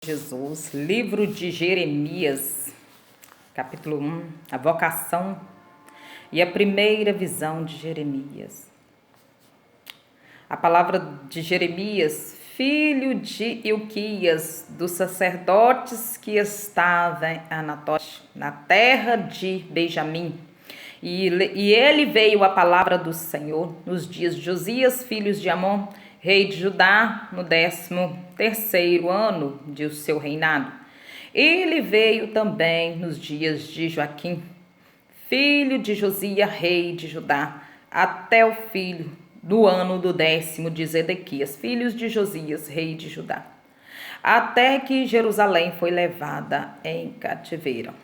Jesus, livro de Jeremias, capítulo 1, a vocação e a primeira visão de Jeremias. A palavra de Jeremias, filho de Ilquias, dos sacerdotes que estava em Anatote, na terra de Benjamim. E ele veio a palavra do Senhor nos dias de Josias, filho de Amon, rei de Judá, no 13º ano de seu reinado. Ele veio também nos dias de Joaquim, filho de Josias, rei de Judá, até o filho do ano do 10º de Zedequias, filhos de Josias, rei de Judá, até que Jerusalém foi levada em cativeiro.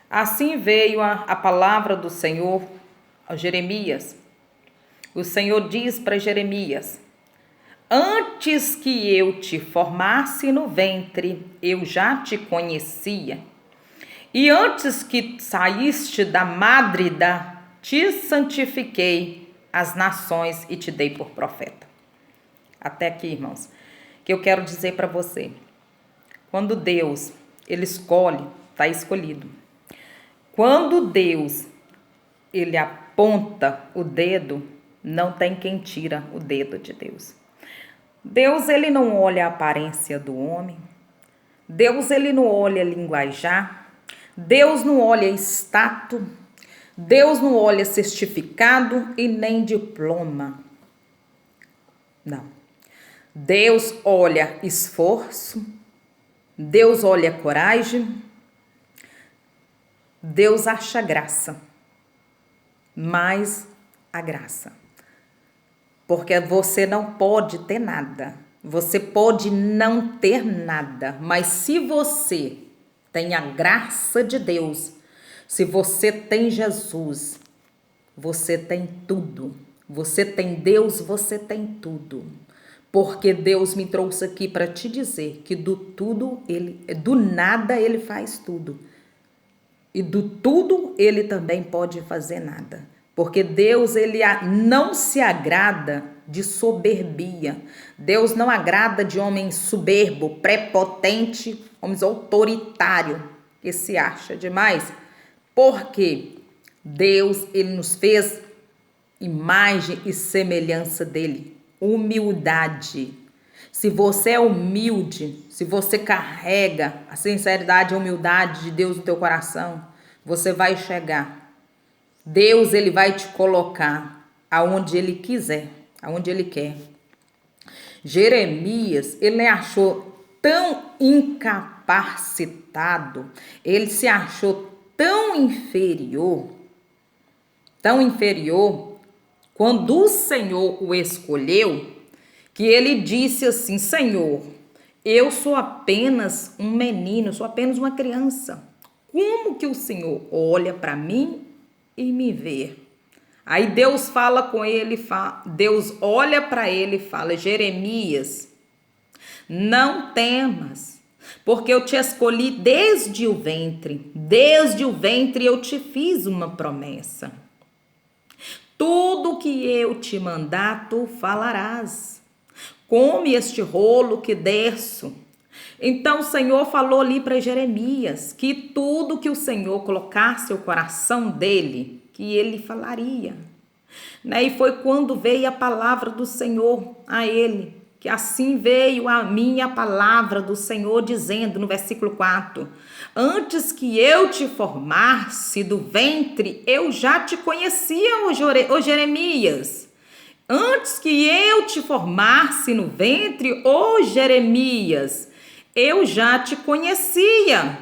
Assim veio a palavra do Senhor a Jeremias. O Senhor diz para Jeremias: antes que eu te formasse no ventre, eu já te conhecia. E antes que saíste da madre, te santifiquei as nações e te dei por profeta. Até aqui, irmãos, que eu quero dizer para você. Quando Deus, Ele escolhe, está escolhido. Quando Deus, Ele aponta o dedo, não tem quem tira o dedo de Deus. Deus, Ele não olha a aparência do homem. Deus, Ele não olha linguajar. Deus não olha status. Deus não olha certificado e nem diploma. Não. Deus olha esforço. Deus olha coragem. Deus acha graça. Mais a graça. Porque você não pode ter nada. Você pode não ter nada. Mas se você tem a graça de Deus, se você tem Jesus, você tem tudo. Você tem Deus, você tem tudo. Porque Deus me trouxe aqui para te dizer que do nada Ele faz tudo. E do tudo Ele também pode fazer nada. Porque Deus, Ele não se agrada de soberbia. Deus não agrada de homem soberbo, prepotente, homens autoritário, que se acha demais. Porque Deus, Ele nos fez imagem e semelhança dEle. Humildade. Se você é humilde, se você carrega a sinceridade e a humildade de Deus no teu coração, você vai chegar. Deus, Ele vai te colocar aonde Ele quiser, aonde Ele quer. Jeremias, ele achou tão incapacitado, ele se achou tão inferior, quando o Senhor o escolheu, que ele disse assim: Senhor, eu sou apenas um menino, sou apenas uma criança. Como que o Senhor olha para mim e me vê? Aí Deus fala com ele, Deus olha para ele e fala: Jeremias, não temas, porque eu te escolhi desde o ventre eu te fiz uma promessa. Tudo que eu te mandar, tu falarás. Come este rolo que desço. Então o Senhor falou ali para Jeremias que tudo que o Senhor colocasse o coração dele, que ele falaria. E foi quando veio a palavra do Senhor a ele, que assim veio a minha palavra do Senhor dizendo no versículo 4: antes que eu te formasse do ventre, eu já te conhecia, ô Jeremias. Antes que eu te formasse no ventre, ô Jeremias, eu já te conhecia.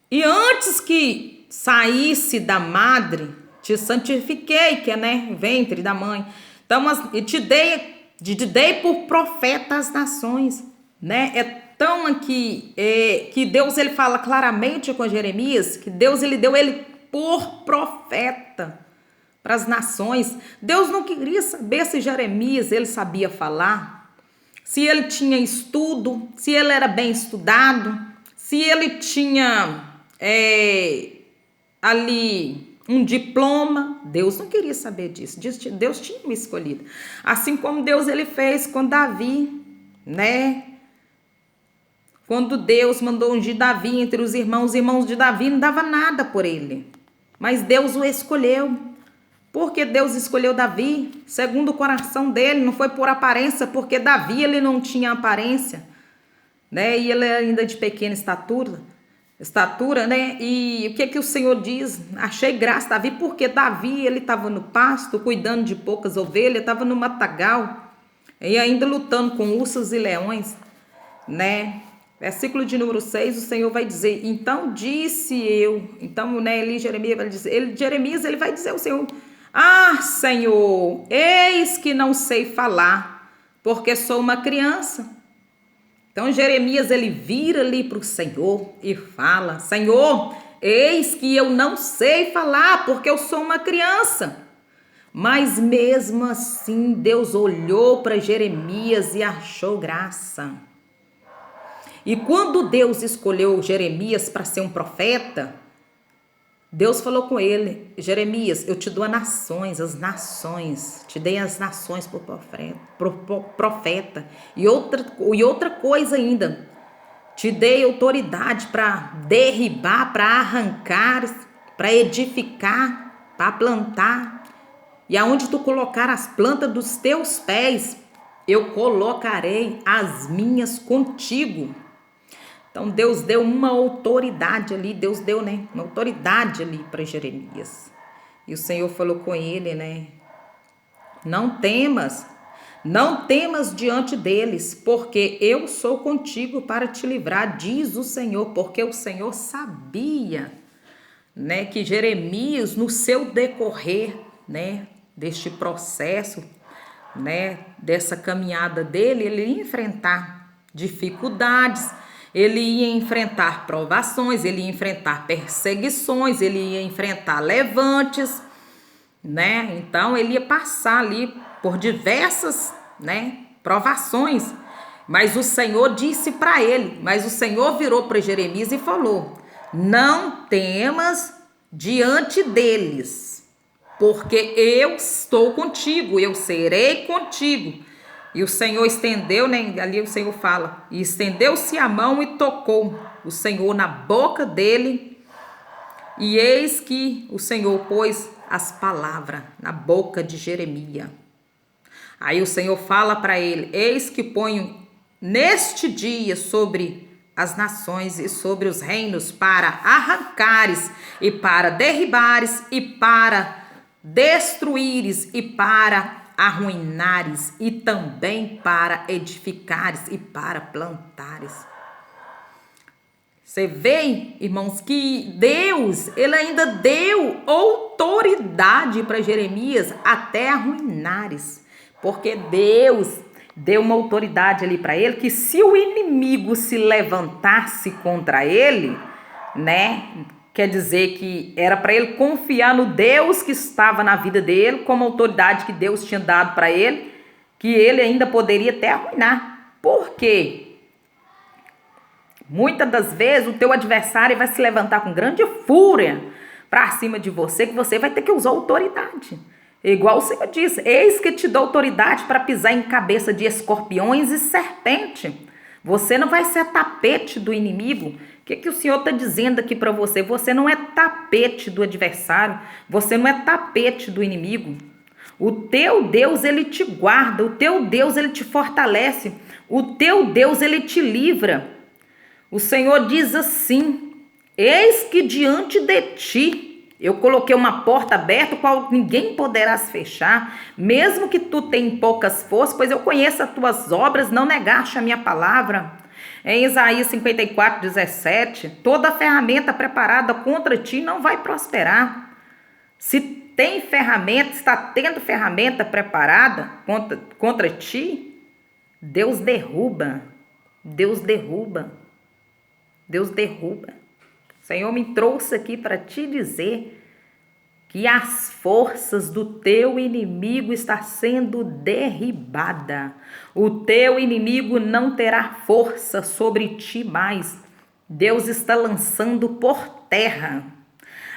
E antes que saísse da madre, te santifiquei, que é, ventre da mãe. Então, e te dei por profeta às nações, né? É tão aqui que Deus, ele fala claramente com Jeremias, que Deus, ele deu ele por profeta para as nações. Deus não queria saber se Jeremias, ele sabia falar, se ele tinha estudo, se ele era bem estudado, se ele tinha ali um diploma. Deus não queria saber disso. Deus tinha me escolhido. Assim como Deus ele fez com Davi, né? Quando Deus mandou ungir Davi entre os irmãos de Davi não dava nada por ele. Mas Deus o escolheu. Porque Deus escolheu Davi, segundo o coração dele, não foi por aparência, porque Davi ele não tinha aparência, né? E ele ainda de pequena estatura, né? E o que o Senhor diz? Achei graça Davi, porque Davi ele estava no pasto, cuidando de poucas ovelhas, estava no matagal e ainda lutando com ursas e leões, né? Versículo de número 6, o Senhor vai dizer, então disse eu, então, né, Jeremias vai dizer, Jeremias ele vai dizer ao Senhor, Senhor, eis que não sei falar, porque sou uma criança. Então Jeremias ele vira ali para o Senhor e fala, Senhor, eis que eu não sei falar, porque eu sou uma criança. Mas mesmo assim Deus olhou para Jeremias e achou graça. E quando Deus escolheu Jeremias para ser um profeta, Deus falou com ele, Jeremias, eu te dou as nações, te dei as nações por profeta. E outra coisa ainda, te dei autoridade para derribar, para arrancar, para edificar, para plantar. E aonde tu colocar as plantas dos teus pés, eu colocarei as minhas contigo. Então Deus deu uma autoridade ali, Deus deu, né, uma autoridade ali para Jeremias. E o Senhor falou com ele, né, não temas diante deles, porque eu sou contigo para te livrar, diz o Senhor, porque o Senhor sabia, né, que Jeremias no seu decorrer, né, deste processo, né, dessa caminhada dele, ele ia enfrentar dificuldades, ele ia enfrentar provações, ele ia enfrentar perseguições, ele ia enfrentar levantes, né? Então ele ia passar ali por diversas, né, provações. Mas o Senhor disse para ele, mas o Senhor virou para Jeremias e falou: não temas diante deles, porque eu estou contigo, eu serei contigo. E o Senhor estendeu, né? Ali o Senhor fala, e estendeu-se a mão e tocou o Senhor na boca dele. E eis que o Senhor pôs as palavras na boca de Jeremias. Aí o Senhor fala para ele, eis que ponho neste dia sobre as nações e sobre os reinos para arrancares e para derribares e para destruíres e para arruinares e também para edificares e para plantares. Você vê, irmãos, que Deus, ele ainda deu autoridade para Jeremias até arruinares, porque Deus deu uma autoridade ali para ele, que se o inimigo se levantasse contra ele, né, quer dizer que era para ele confiar no Deus que estava na vida dele, como autoridade que Deus tinha dado para ele, que ele ainda poderia até arruinar. Por quê? Muitas das vezes o teu adversário vai se levantar com grande fúria para cima de você, que você vai ter que usar autoridade. Igual o Senhor disse, eis que te dou autoridade para pisar em cabeça de escorpiões e serpente. Você não vai ser tapete do inimigo. O que o Senhor está dizendo aqui para você? Você não é tapete do adversário, você não é tapete do inimigo. O teu Deus, ele te guarda, o teu Deus, ele te fortalece, o teu Deus, ele te livra. O Senhor diz assim, eis que diante de ti eu coloquei uma porta aberta, qual ninguém poderá fechar, mesmo que tu tenhas poucas forças, pois eu conheço as tuas obras, não negaste a minha palavra. Em Isaías 54:17, toda ferramenta preparada contra ti não vai prosperar. Se tem ferramenta, está tendo ferramenta preparada contra ti, Deus derruba, Deus derruba, Deus derruba. O Senhor me trouxe aqui para te dizer que as forças do teu inimigo estão sendo derribadas. O teu inimigo não terá força sobre ti mais. Deus está lançando por terra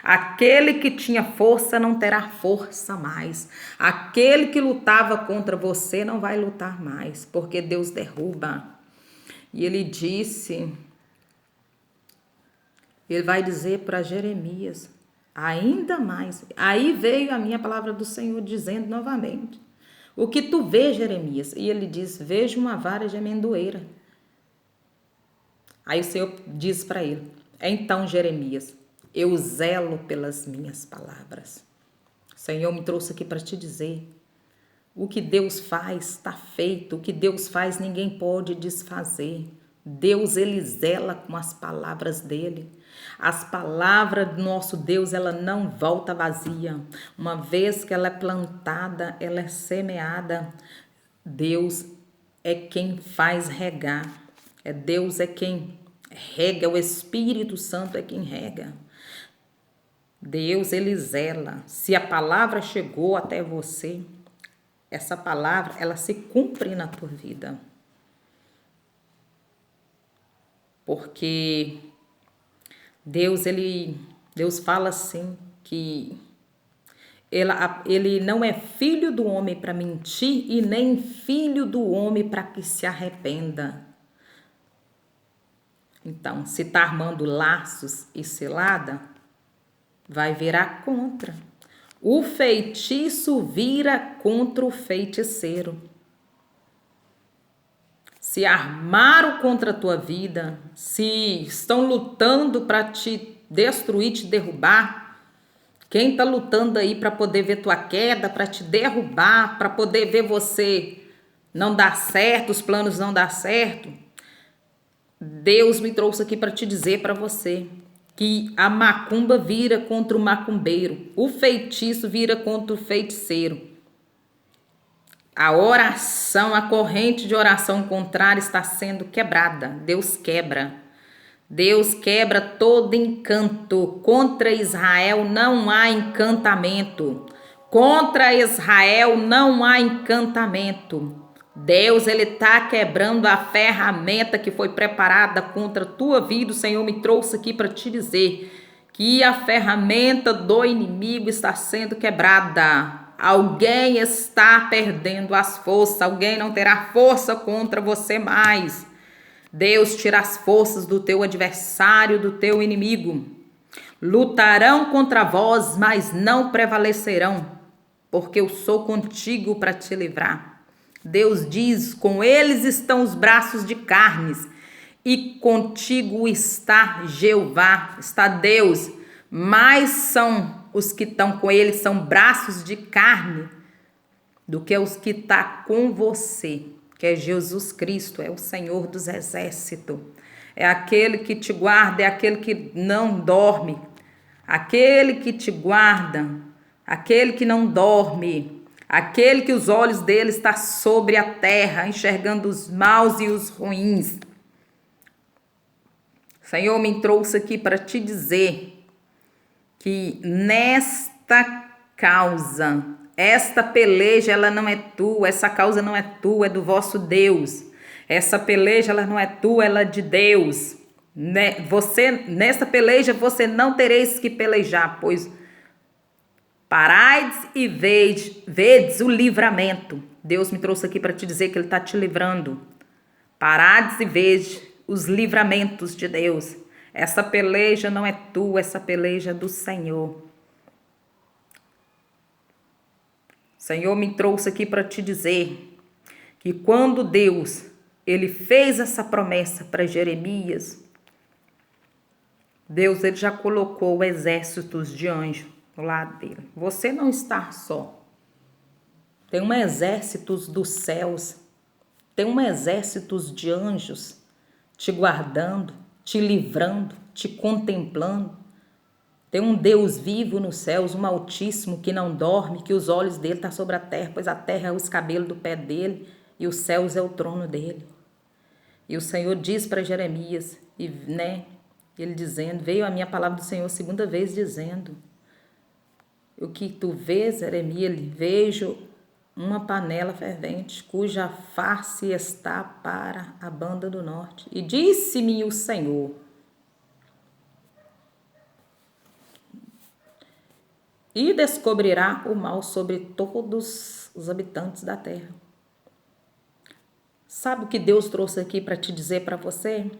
Aquele que tinha força não terá força mais. Aquele que lutava contra você não vai lutar mais, porque Deus derruba. E ele disse, ele vai dizer para Jeremias, ainda mais. Aí veio a minha palavra do Senhor dizendo novamente, o que tu vês, Jeremias? E ele diz, vejo uma vara de amendoeira. Aí o Senhor diz para ele, então Jeremias, eu zelo pelas minhas palavras. O Senhor me trouxe aqui para te dizer, o que Deus faz está feito, o que Deus faz ninguém pode desfazer. Deus, ele zela com as palavras dele. As palavras do nosso Deus, ela não volta vazia. Uma vez que ela é plantada, ela é semeada. Deus é quem faz regar. Deus é quem rega, o Espírito Santo é quem rega. Deus, ele zela. Se a palavra chegou até você, essa palavra, ela se cumpre na tua vida. Porque Deus fala assim que ele não é filho do homem para mentir e nem filho do homem para que se arrependa. Então, se está armando laços e cilada, vai virar contra. O feitiço vira contra o feiticeiro. Se armaram contra a tua vida, se estão lutando para te destruir, te derrubar, quem está lutando aí para poder ver tua queda, para te derrubar, para poder ver você não dar certo, os planos não dar certo, Deus me trouxe aqui para te dizer para você que a macumba vira contra o macumbeiro, o feitiço vira contra o feiticeiro. A oração, a corrente de oração contrária está sendo quebrada. Deus quebra. Deus quebra todo encanto. Contra Israel não há encantamento. Contra Israel não há encantamento. Deus, ele está quebrando a ferramenta que foi preparada contra a tua vida. O Senhor me trouxe aqui para te dizer que a ferramenta do inimigo está sendo quebrada. Alguém está perdendo as forças, alguém não terá força contra você mais. Deus tira as forças do teu adversário, do teu inimigo. Lutarão contra vós, mas não prevalecerão, porque eu sou contigo para te livrar. Deus diz, com eles estão os braços de carnes, e contigo está Jeová, está Deus, mais são os que estão com ele, são braços de carne, do que os que estão com você, que é Jesus Cristo, é o Senhor dos exércitos, é aquele que te guarda, é aquele que não dorme, aquele que te guarda, aquele que não dorme, aquele que os olhos dele estão sobre a terra, enxergando os maus e os ruins. O Senhor me trouxe aqui para te dizer que nesta causa, esta peleja, ela não é tua, essa causa não é tua, é do vosso Deus. Essa peleja, ela não é tua, ela é de Deus. Nessa peleja, você não tereis que pelejar, pois paraides e vedes o livramento. Deus me trouxe aqui para te dizer que ele está te livrando. Parades e vedes os livramentos de Deus. Essa peleja não é tua, essa peleja é do Senhor. O Senhor me trouxe aqui para te dizer que quando Deus, ele fez essa promessa para Jeremias, Deus, ele já colocou exércitos de anjos do lado dele. Você não está só. Tem um exército dos céus, tem um exército de anjos te guardando, te livrando, te contemplando. Tem um Deus vivo nos céus, um Altíssimo que não dorme, que os olhos dele estão sobre a terra, pois a terra é os cabelos do pé dele e os céus é o trono dele. E o Senhor diz para Jeremias, ele dizendo, veio a minha palavra do Senhor segunda vez dizendo, o que tu vês, Jeremias, vejo uma panela fervente, cuja face está para a banda do norte. E disse-me o Senhor, e descobrirá o mal sobre todos os habitantes da terra. Sabe o que Deus trouxe aqui para te dizer para você?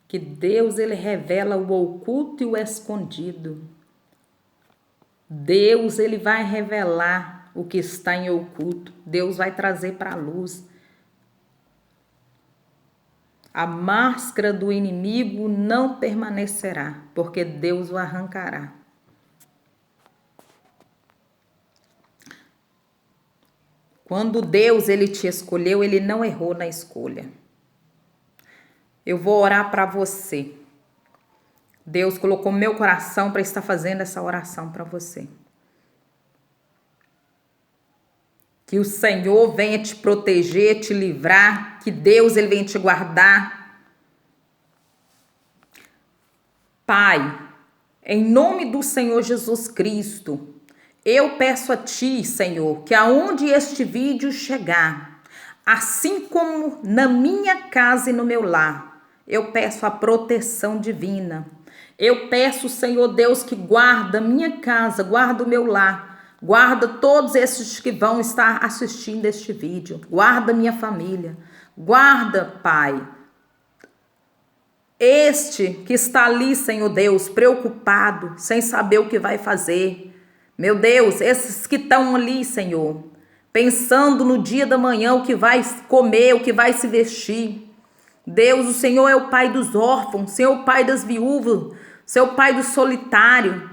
Que Deus, ele revela o oculto e o escondido. Deus, ele vai revelar o que está em oculto. Deus vai trazer para a luz. A máscara do inimigo não permanecerá, porque Deus o arrancará. Quando Deus, ele te escolheu, ele não errou na escolha. Eu vou orar para você. Deus colocou no meu coração para estar fazendo essa oração para você. Que o Senhor venha te proteger, te livrar, que Deus, ele venha te guardar. Pai, em nome do Senhor Jesus Cristo, eu peço a Ti, Senhor, que aonde este vídeo chegar, assim como na minha casa e no meu lar, eu peço a proteção divina. Eu peço, Senhor Deus, que guarda minha casa, guarda o meu lar, guarda todos esses que vão estar assistindo este vídeo, guarda minha família, guarda, Pai, este que está ali, Senhor Deus, preocupado, sem saber o que vai fazer. Meu Deus, esses que estão ali, Senhor, pensando no dia da manhã o que vai comer, o que vai se vestir. Deus, o Senhor é o Pai dos órfãos, o Senhor é o Pai das viúvas, o Senhor é o Pai do solitário.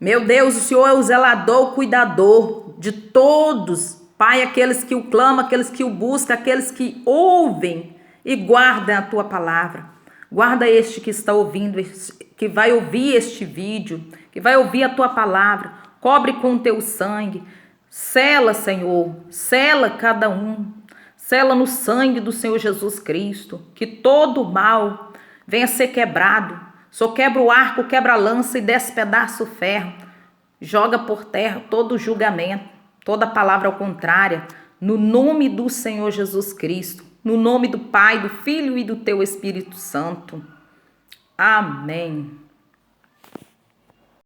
Meu Deus, o Senhor é o zelador, o cuidador de todos. Pai, aqueles que o clamam, aqueles que o buscam, aqueles que ouvem e guardam a Tua palavra. Guarda este que está ouvindo, que vai ouvir este vídeo, que vai ouvir a Tua palavra. Cobre com o Teu sangue. Sela, Senhor, sela cada um. Sela no sangue do Senhor Jesus Cristo, que todo mal venha ser quebrado. Só quebra o arco, quebra a lança e despedaça o ferro. Joga por terra todo julgamento, toda palavra ao contrária, no nome do Senhor Jesus Cristo, no nome do Pai, do Filho e do Teu Espírito Santo. Amém.